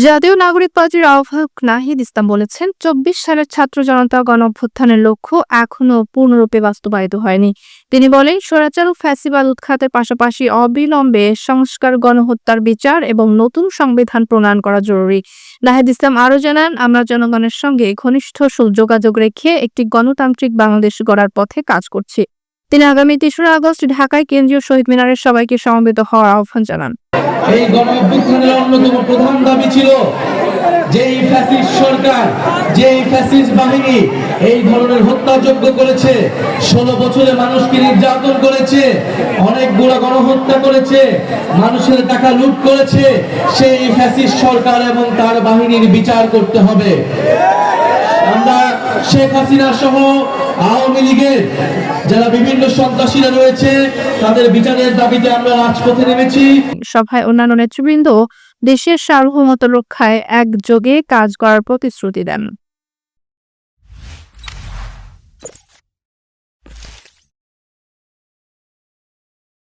জাতীয় নাগরিক পার্টির আহ্বায়ক নাহিদ ইসলাম বলেছেন, ২৪ সালের ছাত্র জনতা গণঅভ্যুত্থানের লক্ষ্য এখনো পূর্ণরূপে বাস্তবায়িত হয়নি। তিনি বলেন, স্বৈরাচার ও ফ্যাসিবাদ উৎখাতের পাশাপাশি অবিলম্বে সংস্কার, গণহত্যার বিচার এবং নতুন সংবিধান প্রণয়ন করা জরুরি। নাহিদ ইসলাম আরও জানান, আমরা জনগণের সঙ্গে ঘনিষ্ঠ যোগাযোগ রেখে একটি গণতান্ত্রিক বাংলাদেশ গড়ার পথে কাজ করছি। তিনি আগামী ৩রা আগস্ট ঢাকায় কেন্দ্রীয় শহীদ মিনারের সবাইকে সমবেত হওয়ার আহ্বান জানান। এই গণঅভ্যুত্থানের অন্যতম প্রধান দাবি ছিল যে এই ফ্যাসিস্ট সরকার, যে এই ফ্যাসিস্ট বাহিনী এই ধরনের হত্যাযজ্ঞ করেছে, 16 বছরে মানুষকে নির্যাতন করেছে, অনেক গুড়া গণহত্যা করেছে, মানুষের টাকা লুট করেছে, সেই ফ্যাসিস্ট সরকার এবং তার বাহিনীর বিচার করতে হবে। আমরা শেখ হাসিনা সহ আওয়ামী লীগের যারা বিভিন্ন সন্ত্রাসীরা রয়েছে তাদের বিচারের দাবিতে আমরা রাজপথে নেমেছি। সভায় অন্যান্য নেতৃবৃন্দ দেশের সার্বভৌমত্ব রক্ষায় একযোগে কাজ করার প্রতিশ্রুতি দেন।